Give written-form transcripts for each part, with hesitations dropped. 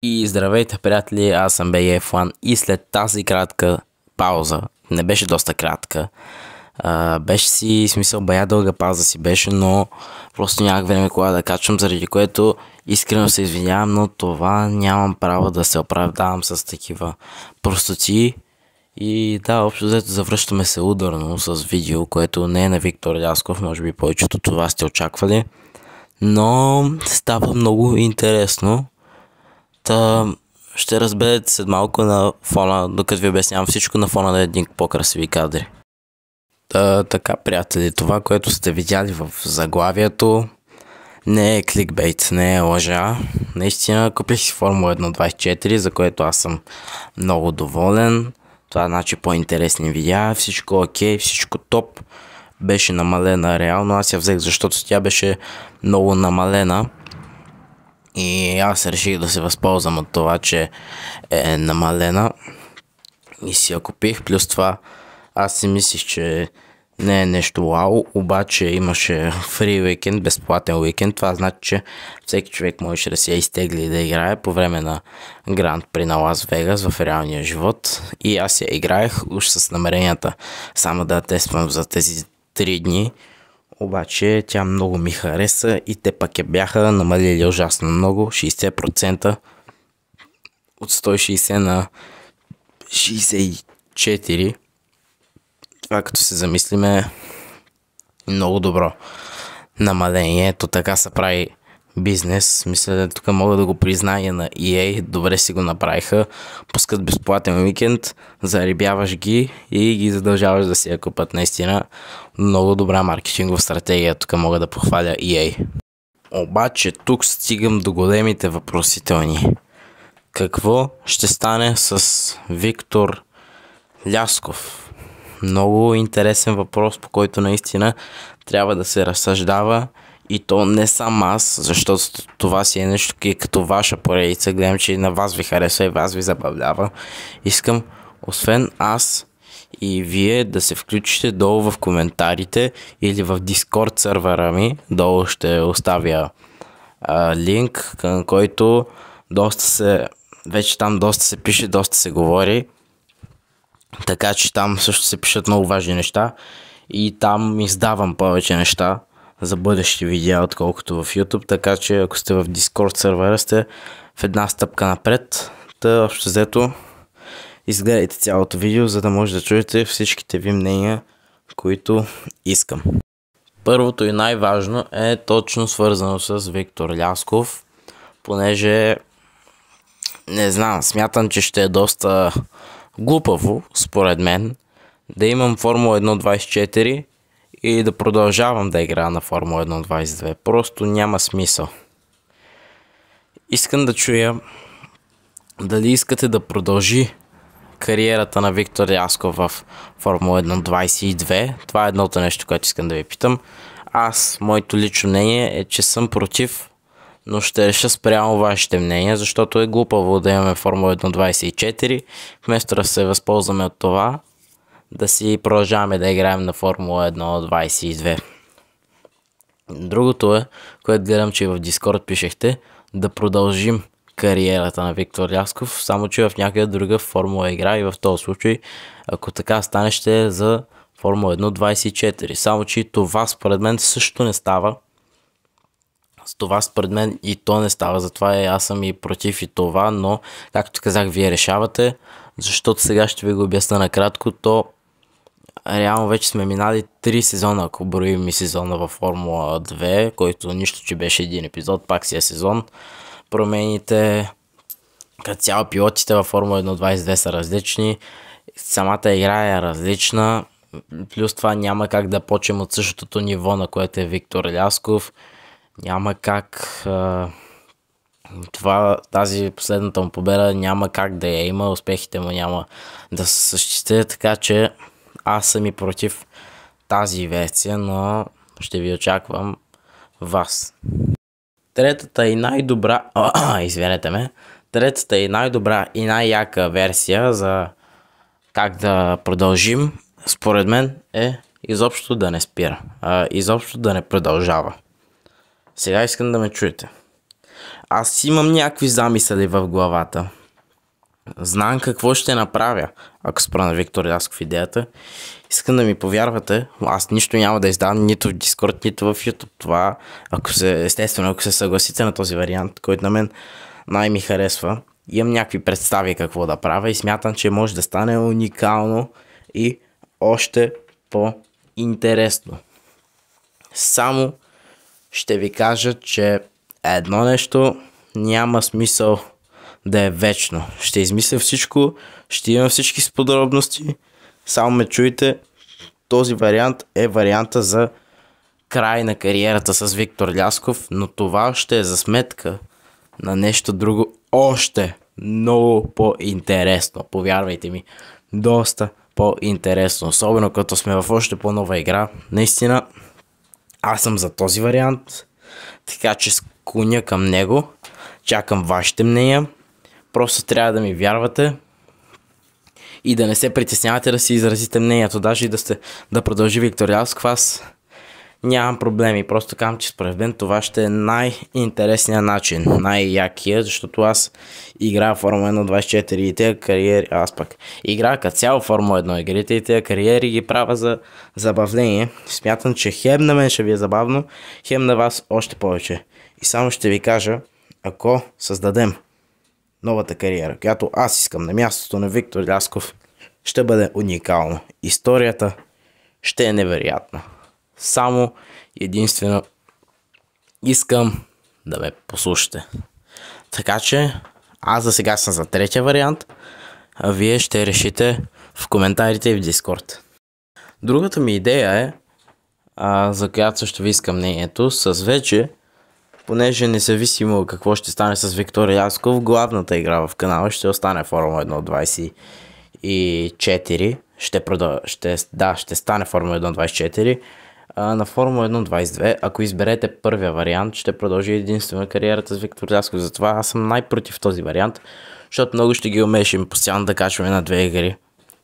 И здравейте, приятели, аз съм BF1 и след тази кратка пауза, не беше доста кратка, беше си смисъл бая дълга пауза си беше, но просто нямах време кога да качвам, заради което искрено се извинявам, но това нямам право да се оправдавам с такива простоти. И да, общо взето завръщаме се ударно с видео, което не е на Виктор Лясков, може би повечето това сте очаквали, но става много интересно. Ще разберете след малко на фона, докато ви обяснявам всичко на фона на един по-красиви кадри. Така, приятели, това, което сте видяли в заглавието, не е кликбейт, не е лъжа. Наистина купих си Формула 1.24, за което аз съм много доволен. Това значи по-интересни видеа, всичко окей, всичко топ. Беше намалена реално, аз я взех, защото тя беше много намалена. И аз реших да се възползвам от това, че е намалена и си я купих. Плюс това аз си мислих, че не е нещо вау, обаче имаше фри уикенд, безплатен уикенд. Това значи, че всеки човек можеше да си я изтегли и да играе по време на Гранд При на Лас Вегас в реалния живот. И аз я играех уж с намеренията само да тествам за тези 3 дни. Обаче тя много ми хареса и те пък я бяха намалили ужасно много, 60%, от 160 на 64. Това като се замислиме много добро намаление. Ето така се прави бизнес. Мисля, тук мога да го призная на EA. Добре си го направиха. Пускат безплатен уикенд, зарибяваш ги и ги задължаваш да си я купат. Наистина много добра маркетингова стратегия. Тук мога да похваля EA. Обаче тук стигам до големите въпросителни. Какво ще стане с Виктор Лясков? Много интересен въпрос, по който наистина трябва да се разсъждава. И то не сам аз, защото това си е нещо като ваша поредица. Гледам, че и на вас ви харесва и вас ви забавлява. Искам, освен аз и вие, да се включите долу в коментарите или в Discord сервера ми. Долу ще оставя линк, към който вече там доста се пише, доста се говори. Така че там също се пишат много важни неща и там издавам повече неща за бъдещи видеа, отколкото в YouTube, така че ако сте в Discord сервера, сте в една стъпка напред. Общо взето изгледайте цялото видео, за да може да чуете всичките ви мнения, които искам. Първото и най-важно е точно свързано с Виктор Лясков, понеже не знам, смятам, че ще е доста глупаво, според мен, да имам Формула 1.24 и да продължавам да играя на Формула 1.22. Просто няма смисъл. Искам да чуя дали искате да продължи кариерата на Виктор Лясков в Формула 1.22. Това е едното нещо, което искам да ви питам. Моето лично мнение е, че съм против, но ще реша спрямо вашите мнения, защото е глупаво да имаме Формула 1.24, вместо да се възползваме от това, да си продължаваме да играем на Формула 1.22. Другото е, което гледам, че в Discord пишехте, да продължим кариерата на Виктор Лясков, само че в някаква друга формула игра и в този случай, ако така стане, ще е за Формула 1.24. Само че това според мен също не става. С това според мен и то не става, затова аз съм и против и това, но както казах, вие решавате, защото сега ще ви го обясня накратко. То реално вече сме минали 3 сезона, ако броим и сезона във Формула 2, който нищо, че беше един епизод, пак си е сезон. Промените, като цяло пилотите във Формула 1.22 са различни, самата игра е различна, плюс това няма как да почнем от същото ниво, на което е Виктор Лясков. Няма как тази последната му победа няма как да я има, успехите му няма да се съществят, така че аз съм и против тази версия, но ще ви очаквам вас. Третата и най-добра и най-яка версия за как да продължим, според мен, е изобщо да не спира, изобщо да не продължава. Сега искам да ме чуете. аз имам някакви замисъли в главата. Знам какво ще направя, ако спра на Виктор Лясков идеята. Искам да ми повярвате, аз нищо няма да издам нито в Discord, нито в YouTube. Това, естествено, ако се съгласите на този вариант, който на мен най-ми харесва, имам някакви представи какво да правя и смятам, че може да стане уникално и още по-интересно. Само ще ви кажа, че едно нещо няма смисъл да е вечно. Ще измисля всичко, ще имам всички с подробности. Само ме чуйте, този вариант е варианта за край на кариерата с Виктор Лясков, но това ще е за сметка на нещо друго още много по-интересно. Повярвайте ми, доста по-интересно. Особено като сме в още по-нова игра. Наистина, аз съм за този вариант, така че склоня към него. Чакам вашите мнения. Просто трябва да ми вярвате и да не се притеснявате да си изразите мнението. Даже и да продължи Виктор Лясков, аз нямам проблеми. Просто казвам, че според мен това ще е най-интересният начин, най-якия, защото аз играя Формула 1 24 и тези кариери, аз пък играя като цяло Формула 1 игрите и тези кариери ги правя за забавление. Смятам, че хем на мен ще ви е забавно, хем на вас още повече. И само ще ви кажа, ако създадем новата кариера, която аз искам на мястото на Виктор Лясков, ще бъде уникално. Историята ще е невероятна. Само единствено искам да ме послушате. Така че аз за сега съм за третия вариант, а вие ще решите в коментарите и в Дискорд. Другата ми идея е, за която също ви искам мнението, с вече, понеже независимо какво ще стане с Виктор Лясков, главната игра в канала ще остане Формула 1 24. Ще стане Формула 1 24. На Формула 1 22, ако изберете първия вариант, ще продължи единствено кариерата с Виктор Лясков. Затова аз съм най-против този вариант, защото много ще ги умешим постоянно да качваме на две игри.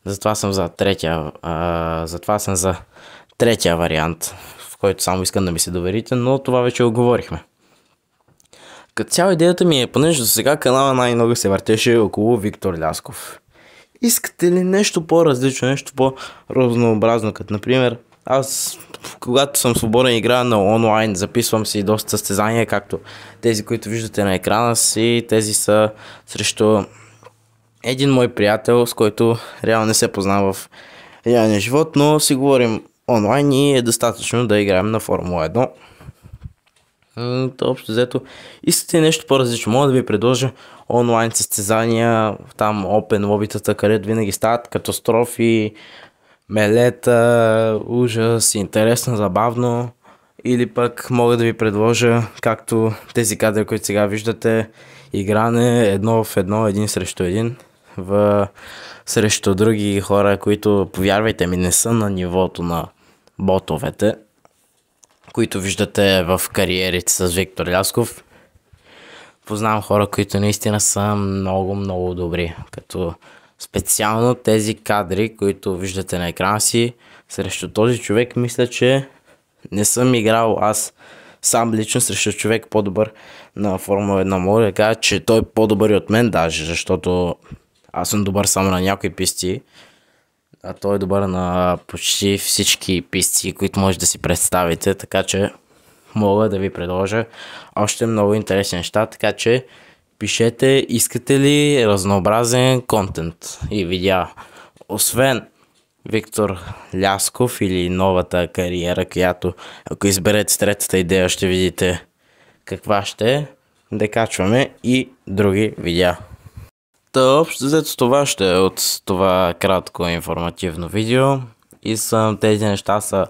Затова съм за третия вариант, в който само искам да ми се доверите, но това вече оговорихме. Като цяло идеята ми е, понеже до сега канала най-много се въртеше около Виктор Лясков. Искате ли нещо по-различно, нещо по-разнообразно, като например, аз когато съм свободен игра на онлайн, записвам си доста състезания, както тези, които виждате на екрана си, тези са срещу един мой приятел, с който реално не се познавам в реалния живот, но си говорим онлайн и е достатъчно да играем на Формула 1. Общо взето, искате нещо по-различно, мога да ви предложа онлайн състезания, там Open лобитата, където винаги стават катастрофи, мелета, ужас, интересно, забавно, или пък мога да ви предложа, както тези кадри, които сега виждате, игране едно в едно, един срещу един, срещу други хора, които, повярвайте ми, не са на нивото на ботовете, които виждате в кариерите с Виктор Лясков. Познавам хора, които наистина са много, много добри. Като специално тези кадри, които виждате на екрана си, срещу този човек, мисля, че не съм играл аз сам лично срещу човек по-добър на Формула 1. Мога да кажа, че той е по-добър и от мен даже, защото аз съм добър само на някои писти, а той е добър на почти всички писти, които може да си представите, така че мога да ви предложа още много интересни неща, така че пишете, искате ли разнообразен контент и видеа. Освен Виктор Лясков или новата кариера, която ако изберете третата идея ще видите каква ще е, да качваме и други видеа. Общо взето това ще е от това кратко информативно видео и тези неща са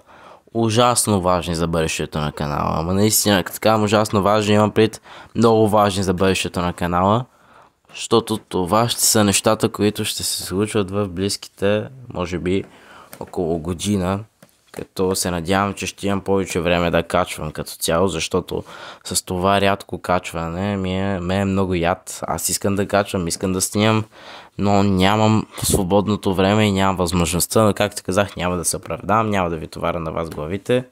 ужасно важни за бъдещето на канала. Ама наистина, като така ужасно важни, имам пред много важни за бъдещето на канала, защото това ще са нещата, които ще се случват в близките, може би, около година, като се надявам, че ще имам повече време да качвам като цяло, защото с това рядко качване ме е много яд. Аз искам да качвам, искам да снимам, но нямам свободното време и нямам възможността, но както казах, няма да се оправдавам, няма да ви товаря на вас главите.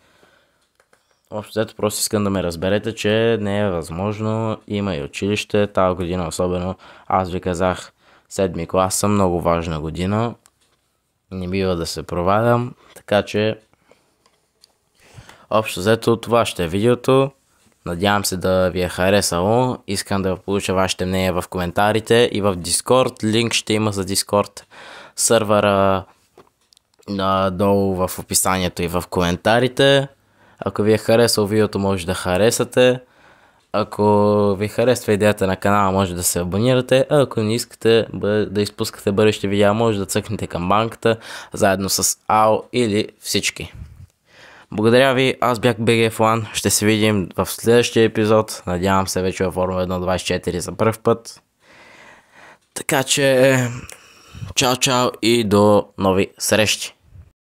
Общо взето просто искам да ме разберете, че не е възможно. Има и училище. Тази година особено, аз ви казах, 7 клас съм, много важна година. Не бива да се провалям. Така че, общо взето, това ще е видеото. Надявам се да ви е харесало. Искам да получа вашите мнения в коментарите и в Discord. Линк ще има за Discord сървъра долу в описанието и в коментарите. Ако ви е харесало видеото, може да харесате. Ако ви харесва идеята на канала, може да се абонирате. А ако не искате да изпускате бъдещи видеа, може да цъкнете камбанката заедно с АО или всички. Благодаря ви, аз бях BGF1. Ще се видим в следващия епизод. Надявам се вече във Формула 1.24 за първ път. Така че, чао и до нови срещи!